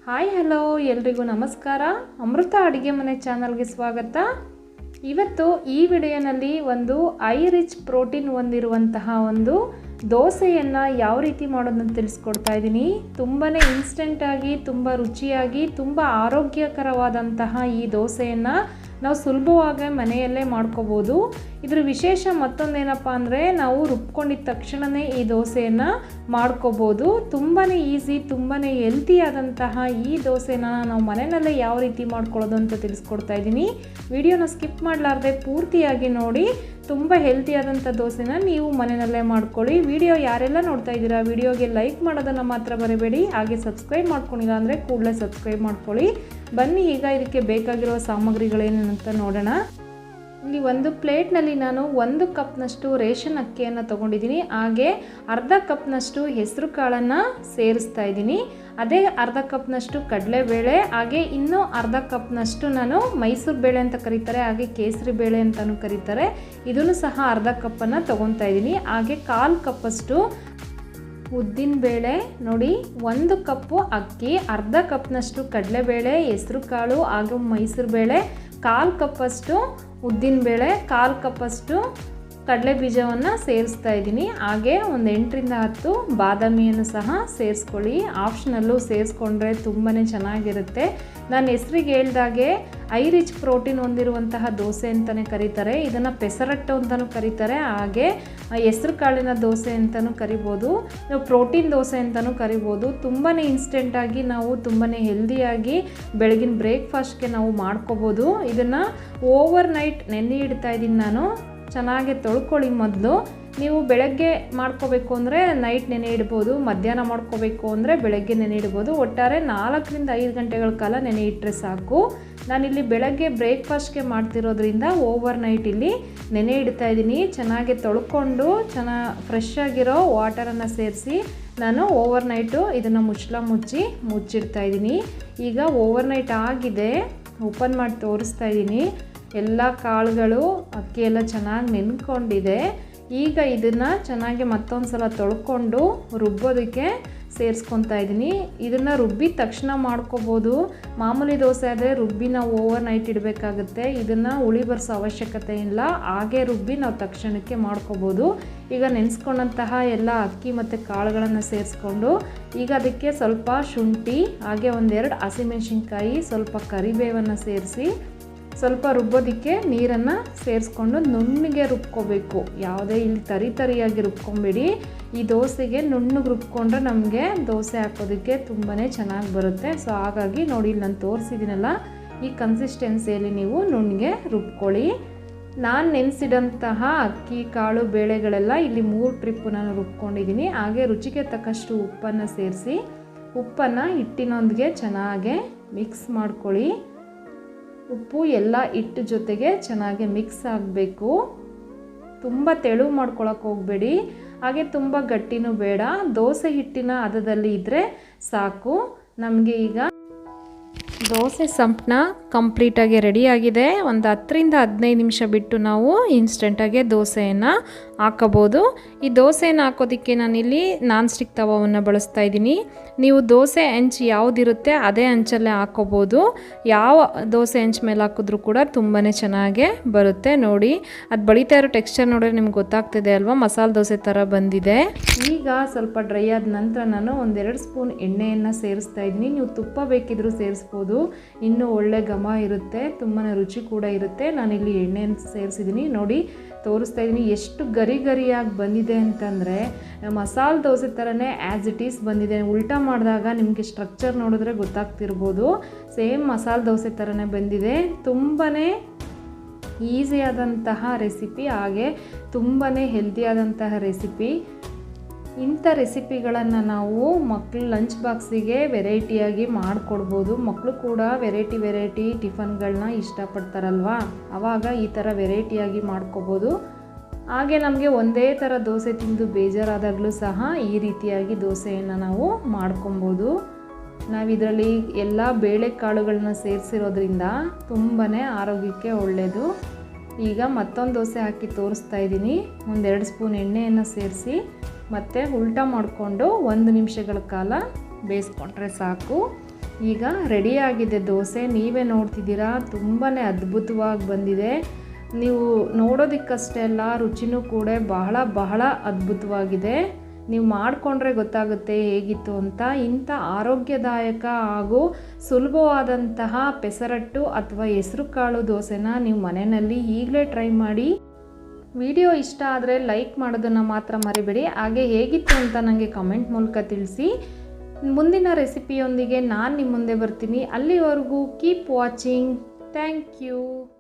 Hi hello ಎಲ್ರಿಗೂ ನಮಸ್ಕಾರ. ಅಮೃತ ಅಡುಗೆ ಮನೆ ಚಾನಲ್ಗೆ ಸ್ವಾಗತ. ಇವತ್ತು ಈ ವಿಡಿಯೋನಲ್ಲಿ ಒಂದು ರಿಚ್ ಪ್ರೋಟೀನ್ ಹೊಂದಿರುವಂತಹ ಒಂದು ದೋಸೆಯನ್ನು ಯಾವ ರೀತಿ ಮಾಡೋದನ್ನು ತಿಳಿಸ್ಕೊಡ್ತಾ ಇದ್ದೀನಿ. ತುಂಬಾ ಇನ್ಸ್ಟೆಂಟಾಗಿ, ತುಂಬ ರುಚಿಯಾಗಿ, ತುಂಬ ಆರೋಗ್ಯಕರವಾದಂತಹ ಈ ದೋಸೆಯನ್ನು ನಾವು ಸುಲಭವಾಗಿ ಮನೆಯಲ್ಲೇ ಮಾಡ್ಕೋಬೋದು. ಇದ್ರ ವಿಶೇಷ ಮತ್ತೊಂದೇನಪ್ಪ ಅಂದರೆ ನಾವು ರುಬ್ಕೊಂಡಿದ್ದ ತಕ್ಷಣವೇ ಈ ದೋಸೆಯನ್ನು ಮಾಡ್ಕೋಬೋದು. ತುಂಬಾ ಈಸಿ, ತುಂಬಾ ಹೆಲ್ತಿಯಾದಂತಹ ಈ ದೋಸೆನ ನಾವು ಮನೆಯಲ್ಲೇ ಯಾವ ರೀತಿ ಮಾಡ್ಕೊಳ್ಳೋದು ಅಂತ ತಿಳಿಸ್ಕೊಡ್ತಾ ಇದ್ದೀನಿ. ವಿಡಿಯೋನ ಸ್ಕಿಪ್ ಮಾಡಲಾರ್ದೆ ಪೂರ್ತಿಯಾಗಿ ನೋಡಿ. ತುಂಬ ಹೆಲ್ತಿಯಾದಂಥ ದೋಸೆನ ನೀವು ಮನೆಯಲ್ಲೇ ಮಾಡ್ಕೊಳ್ಳಿ. ವಿಡಿಯೋ ಯಾರೆಲ್ಲ ನೋಡ್ತಾ ಇದ್ದೀರಾ ವಿಡಿಯೋಗೆ ಲೈಕ್ ಮಾಡೋದನ್ನು ಮಾತ್ರ ಬರಬೇಡಿ. ಹಾಗೆ ಸಬ್ಸ್ಕ್ರೈಬ್ ಮಾಡ್ಕೊಂಡಿಲ್ಲ ಅಂದರೆ ಕೂಡಲೇ ಸಬ್ಸ್ಕ್ರೈಬ್ ಮಾಡ್ಕೊಳ್ಳಿ. ಬನ್ನಿ ಈಗ ಇದಕ್ಕೆ ಬೇಕಾಗಿರೋ ಸಾಮಗ್ರಿಗಳೇನಂತ ನೋಡೋಣ. ಇಲ್ಲಿ ಒಂದು ಪ್ಲೇಟ್ನಲ್ಲಿ ನಾನು 1 ಕಪ್ನಷ್ಟು ರೇಷನ್ ಅಕ್ಕಿಯನ್ನು ತೊಗೊಂಡಿದ್ದೀನಿ. ಹಾಗೆ ಅರ್ಧ ಕಪ್ನಷ್ಟು ಹೆಸರು ಕಾಳನ್ನು ಸೇರಿಸ್ತಾ ಇದ್ದೀನಿ. ಅದೇ ಅರ್ಧ ಕಪ್ನಷ್ಟು ಕಡಲೆಬೇಳೆ, ಹಾಗೆ ಇನ್ನೂ ಅರ್ಧ ಕಪ್ನಷ್ಟು ನಾನು ಮೈಸೂರು ಬೇಳೆ ಅಂತ ಕರೀತಾರೆ, ಹಾಗೆ ಕೇಸರಿ ಬೇಳೆ ಅಂತಲೂ ಕರೀತಾರೆ, ಇದನ್ನು ಸಹ ಅರ್ಧ ಕಪ್ಪನ್ನು ತೊಗೊತಾ ಇದ್ದೀನಿ. ಹಾಗೆ 1/4 ಕಪ್ಪಷ್ಟು ಉದ್ದಿನ ಬೇಳೆ ನೋಡಿ, 1 ಕಪ್ಪು ಅಕ್ಕಿ, ಅರ್ಧ ಕಪ್ನಷ್ಟು ಕಡಲೆಬೇಳೆ, ಹೆಸರು ಕಾಳು ಹಾಗೂ ಮೈಸೂರು ಬೇಳೆ, 1/4 ಕಪ್ಪಷ್ಟು ಉದ್ದಿನ ಬೇಳೆ, 1/4 ಕಪ್ಪಷ್ಟು ಕಡಲೆ ಬೀಜವನ್ನು ಸೇರಿಸ್ತಾ ಇದ್ದೀನಿ. ಹಾಗೆ ಒಂದು 8ರಿಂದ 10 ಬಾದಾಮಿಯನ್ನು ಸಹ ಸೇರಿಸ್ಕೊಳ್ಳಿ. ಆಪ್ಷನಲ್ಲು ಸೇರಿಸ್ಕೊಂಡ್ರೆ ತುಂಬಾ ಚೆನ್ನಾಗಿರುತ್ತೆ. ನಾನು ಹೆಸರಿಗೆ ಹೇಳ್ದಾಗೆ ರಿಚ್ ಪ್ರೋಟೀನ್ ಹೊಂದಿರುವಂತಹ ದೋಸೆ ಅಂತಲೇ ಕರೀತಾರೆ. ಇದನ್ನು ಪೆಸರಟ್ಟು ಅಂತಲೂ ಕರೀತಾರೆ, ಹಾಗೆ ಹೆಸರು ಕಾಳಿನ ದೋಸೆ ಅಂತಲೂ ಕರಿಬೋದು, ನಾವು ಪ್ರೋಟೀನ್ ದೋಸೆ ಅಂತಲೂ ಕರಿಬೋದು. ತುಂಬಾ ಇನ್ಸ್ಟೆಂಟಾಗಿ ನಾವು ತುಂಬಾ ಹೆಲ್ದಿಯಾಗಿ ಬೆಳಗಿನ ಬ್ರೇಕ್ಫಾಸ್ಟ್ಗೆ ನಾವು ಮಾಡ್ಕೋಬೋದು. ಇದನ್ನು ಓವರ್ ನೈಟ್ ನೆನೆ ಇಡ್ತಾ ಇದ್ದೀನಿ ನಾನು. ಚೆನ್ನಾಗಿ ತೊಳ್ಕೊಳ್ಳಿ ಮೊದಲು. ನೀವು ಬೆಳಗ್ಗೆ ಮಾಡ್ಕೋಬೇಕು ಅಂದರೆ ನೈಟ್ ನೆನೆ ಇಡ್ಬೋದು, ಮಧ್ಯಾಹ್ನ ಮಾಡ್ಕೋಬೇಕು ಅಂದರೆ ಬೆಳಗ್ಗೆ ನೆನೆ ಇಡ್ಬೋದು. ಒಟ್ಟಾರೆ 4ರಿಂದ 5 ಗಂಟೆಗಳ ಕಾಲ ನೆನೆ ಇಟ್ಟರೆ ಸಾಕು. ನಾನಿಲ್ಲಿ ಬೆಳಗ್ಗೆ ಬ್ರೇಕ್ಫಾಸ್ಟ್ಗೆ ಮಾಡ್ತಿರೋದ್ರಿಂದ ಓವರ್ ನೈಟ್ ಇಲ್ಲಿ ನೆನೆ ಇಡ್ತಾ ಇದ್ದೀನಿ. ಚೆನ್ನಾಗಿ ತೊಳ್ಕೊಂಡು ಫ್ರೆಶ್ ಆಗಿರೋ ವಾಟರನ್ನು ಸೇರಿಸಿ ನಾನು ಓವರ್ ನೈಟು ಇದನ್ನು ಮುಚ್ಚಿಡ್ತಾ ಇದ್ದೀನಿ. ಈಗ ಓವರ್ ನೈಟ್ ಆಗಿದೆ, ಓಪನ್ ಮಾಡಿ ತೋರಿಸ್ತಾ ಇದ್ದೀನಿ. ಎಲ್ಲ ಕಾಳುಗಳು, ಅಕ್ಕಿ ಎಲ್ಲ ಚೆನ್ನಾಗಿ ನೆನ್ಕೊಂಡಿದೆ. ಈಗ ಇದನ್ನು ಚೆನ್ನಾಗಿ ಮತ್ತೊಂದು ಸಲ ತೊಳ್ಕೊಂಡು ರುಬ್ಬೋದಕ್ಕೆ ಸೇರಿಸ್ಕೊತಾ ಇದ್ದೀನಿ. ಇದನ್ನು ರುಬ್ಬಿದ ತಕ್ಷಣ ಮಾಡ್ಕೋಬೋದು. ಮಾಮೂಲಿ ದೋಸೆ ಆದರೆ ರುಬ್ಬಿ ನಾವು ಓವರ್ ನೈಟ್ ಇಡಬೇಕಾಗುತ್ತೆ. ಇದನ್ನು ಹುಳಿ ಬರ್ಸೋ ಅವಶ್ಯಕತೆ ಇಲ್ಲ, ಹಾಗೆ ರುಬ್ಬಿ ನಾವು ತಕ್ಷಣಕ್ಕೆ ಮಾಡ್ಕೋಬೋದು. ಈಗ ನೆನೆಸ್ಕೊಂಡಂತಹ ಎಲ್ಲ ಅಕ್ಕಿ ಮತ್ತು ಕಾಳುಗಳನ್ನು ಸೇರಿಸ್ಕೊಂಡು ಈಗ ಅದಕ್ಕೆ ಸ್ವಲ್ಪ ಶುಂಠಿ, ಹಾಗೆ 1-2 ಹಸಿಮೆಣಸಿನ್ಕಾಯಿ, ಸ್ವಲ್ಪ ಕರಿಬೇವನ್ನು ಸೇರಿಸಿ ಸ್ವಲ್ಪ ರುಬ್ಬೋದಕ್ಕೆ ನೀರನ್ನು ಸೇರಿಸ್ಕೊಂಡು ನುಣ್ಣಗೆ ರುಬ್ಕೋಬೇಕು. ಯಾವುದೇ ಇಲ್ಲಿ ತರಿಯಾಗಿ ರುಬ್ಕೊಂಬೇಡಿ. ಈ ದೋಸೆಗೆ ನುಣ್ಣಗೆ ರುಬ್ಕೊಂಡ್ರೆ ನಮಗೆ ದೋಸೆ ಹಾಕೋದಕ್ಕೆ ತುಂಬಾ ಚೆನ್ನಾಗಿ ಬರುತ್ತೆ. ಸೊ ಹಾಗಾಗಿ ನೋಡಿ, ಇಲ್ಲಿ ನಾನು ತೋರಿಸಿದ್ದೀನಲ್ಲ, ಈ ಕನ್ಸಿಸ್ಟೆನ್ಸಿಯಲ್ಲಿ ನೀವು ನುಣ್ಣಗೆ ರುಬ್ಕೊಳ್ಳಿ. ನಾನು ನೆನೆಸಿದಂತಹ ಅಕ್ಕಿ ಕಾಳು ಬೇಳೆಗಳೆಲ್ಲ ಇಲ್ಲಿ 3 ಟ್ರಿಪ್ಪು ನಾನು ರುಬ್ಕೊಂಡಿದ್ದೀನಿ. ಹಾಗೆ ರುಚಿಗೆ ತಕ್ಕಷ್ಟು ಉಪ್ಪನ್ನು ಸೇರಿಸಿ ಉಪ್ಪನ್ನು ಹಿಟ್ಟಿನೊಂದಿಗೆ ಚೆನ್ನಾಗೆ ಮಿಕ್ಸ್ ಮಾಡ್ಕೊಳ್ಳಿ. ಉಪ್ಪು ಎಲ್ಲ ಹಿಟ್ಟು ಜೊತೆಗೆ ಚೆನ್ನಾಗಿ ಮಿಕ್ಸ್ ಆಗಬೇಕು. ತುಂಬ ತೆಳು ಮಾಡ್ಕೊಳಕ್ಕೆ ಹೋಗಬೇಡಿ, ಹಾಗೆ ತುಂಬ ಗಟ್ಟಿನೂ ಬೇಡ. ದೋಸೆ ಹಿಟ್ಟಿನ ಹದದಲ್ಲಿ ಇದ್ದರೆ ಸಾಕು. ನಮಗೆ ಈಗ ದೋಸೆ ಸಂಪಣ ಕಂಪ್ಲೀಟಾಗಿ ರೆಡಿಯಾಗಿದೆ. ಒಂದು 10ರಿಂದ 15 ನಿಮಿಷ ಬಿಟ್ಟು ನಾವು ಇನ್ಸ್ಟೆಂಟಾಗಿ ದೋಸೆಯನ್ನು ಹಾಕೋಬೋದು. ಈ ದೋಸೆಯನ್ನು ಹಾಕೋದಕ್ಕೆ ನಾನಿಲ್ಲಿ ನಾನ್ ಸ್ಟಿಕ್ ತವವನ್ನು ಬಳಸ್ತಾ ಇದ್ದೀನಿ. ನೀವು ದೋಸೆ ಹೆಂಚು ಯಾವುದಿರುತ್ತೆ ಅದೇ ಹಂಚಲ್ಲೇ ಹಾಕೋಬೋದು. ಯಾವ ದೋಸೆ ಹೆಂಚು ಮೇಲೆ ಹಾಕಿದ್ರೂ ಕೂಡ ತುಂಬಾ ಚೆನ್ನಾಗೇ ಬರುತ್ತೆ. ನೋಡಿ, ಅದು ಬಳಿತಾ ಇರೋ ಟೆಕ್ಸ್ಚರ್ ನೋಡಿದ್ರೆ ನಿಮ್ಗೆ ಗೊತ್ತಾಗ್ತಿದೆ ಅಲ್ವಾ, ಮಸಾಲೆ ದೋಸೆ ಥರ ಬಂದಿದೆ. ಈಗ ಸ್ವಲ್ಪ ಡ್ರೈ ಆದ ನಂತರ ನಾನು 1-2 ಸ್ಪೂನ್ ಎಣ್ಣೆಯನ್ನು ಸೇರಿಸ್ತಾ ಇದ್ದೀನಿ. ನೀವು ತುಪ್ಪ ಬೇಕಿದ್ರೂ ಸೇರಿಸ್ಬೋದು, ಇನ್ನೂ ಒಳ್ಳೆ ಘಮ ಇರುತ್ತೆ, ತುಂಬಾ ರುಚಿ ಕೂಡ ಇರುತ್ತೆ. ನಾನಿಲ್ಲಿ ಎಣ್ಣೆಯನ್ನು ಸೇರಿಸಿದ್ದೀನಿ. ನೋಡಿ, ತೋರಿಸ್ತಾ ಇದ್ದೀನಿ ಎಷ್ಟು ಗರಿಯಾಗಿ ಬಂದಿದೆ ಅಂತಂದರೆ ಮಸಾಲೆ ದೋಸೆ ಥರನೇ ಆ್ಯಸ್ ಇಟ್ ಈಸ್ ಬಂದಿದೆ. ಉಲ್ಟಾ ಮಾಡಿದಾಗ ನಿಮಗೆ ಸ್ಟ್ರಕ್ಚರ್ ನೋಡಿದ್ರೆ ಗೊತ್ತಾಗ್ತಿರ್ಬೋದು, ಸೇಮ್ ಮಸಾಲೆ ದೋಸೆ ಥರನೇ ಬಂದಿದೆ. ತುಂಬಾ ಈಸಿಯಾದಂತಹ ರೆಸಿಪಿ, ಹಾಗೆ ತುಂಬಾ ಹೆಲ್ದಿಯಾದಂತಹ ರೆಸಿಪಿ. ಇಂಥ ರೆಸಿಪಿಗಳನ್ನು ನಾವು ಮಕ್ಕಳು ಲಂಚ್ ಬಾಕ್ಸಿಗೆ ವೆರೈಟಿಯಾಗಿ ಮಾಡಿಕೊಡ್ಬೋದು. ಮಕ್ಕಳು ಕೂಡ ವೆರೈಟಿ ಟಿಫನ್ಗಳನ್ನ ಇಷ್ಟಪಡ್ತಾರಲ್ವ, ಆವಾಗ ಈ ಥರ ವೆರೈಟಿಯಾಗಿ ಮಾಡ್ಕೋಬೋದು. ಹಾಗೆ ನಮಗೆ ಒಂದೇ ಥರ ದೋಸೆ ತಿಂದು ಬೇಜಾರಾದಾಗಲೂ ಸಹ ಈ ರೀತಿಯಾಗಿ ದೋಸೆಯನ್ನು ನಾವು ಮಾಡ್ಕೊಬೋದು. ನಾವಿದರಲ್ಲಿ ಎಲ್ಲ ಬೇಳೆಕಾಳುಗಳನ್ನ ಸೇರಿಸಿರೋದ್ರಿಂದ ತುಂಬಾ ಆರೋಗ್ಯಕ್ಕೆ ಒಳ್ಳೆಯದು. ಈಗ ಮತ್ತೊಂದು ದೋಸೆ ಹಾಕಿ ತೋರಿಸ್ತಾ ಇದ್ದೀನಿ. 1-2 ಸ್ಪೂನ್ ಎಣ್ಣೆಯನ್ನು ಸೇರಿಸಿ ಮತ್ತು ಉಲ್ಟಾ ಮಾಡಿಕೊಂಡು 1 ನಿಮಿಷಗಳ ಕಾಲ ಬೇಯಿಸ್ಕೊಂಡ್ರೆ ಸಾಕು. ಈಗ ರೆಡಿಯಾಗಿದೆ ದೋಸೆ, ನೀವೇ ನೋಡ್ತಿದ್ದೀರಾ, ತುಂಬಾ ಅದ್ಭುತವಾಗಿ ಬಂದಿದೆ. ನೀವು ನೋಡೋದಕ್ಕಷ್ಟೇ ಅಲ್ಲ, ರುಚಿನೂ ಕೂಡ ಬಹಳ ಅದ್ಭುತವಾಗಿದೆ. ನೀವು ಮಾಡಿಕೊಂಡ್ರೆ ಗೊತ್ತಾಗುತ್ತೆ ಹೇಗಿತ್ತು ಅಂತ. ಇಂಥ ಆರೋಗ್ಯದಾಯಕ ಹಾಗೂ ಸುಲಭವಾದಂತಹ ಪೆಸರಟ್ಟು ಅಥವಾ ಹೆಸರುಕಾಳು ದೋಸೆನ ನೀವು ಮನೆಯಲ್ಲಿ ಈಗಲೇ ಟ್ರೈ ಮಾಡಿ. ವಿಡಿಯೋ ಇಷ್ಟ ಆದರೆ ಲೈಕ್ ಮಾಡೋದನ್ನು ಮಾತ್ರ ಮರಿಬೇಡಿ. ಹಾಗೆ ಹೇಗಿತ್ತು ಅಂತ ನನಗೆ ಕಮೆಂಟ್ ಮೂಲಕ ತಿಳಿಸಿ. ಮುಂದಿನ ರೆಸಿಪಿಯೊಂದಿಗೆ ನಾನು ನಿಮ್ಮ ಮುಂದೆ ಬರ್ತೀನಿ. ಅಲ್ಲಿವರೆಗೂ ಕೀಪ್ ವಾಚಿಂಗ್. Thank you.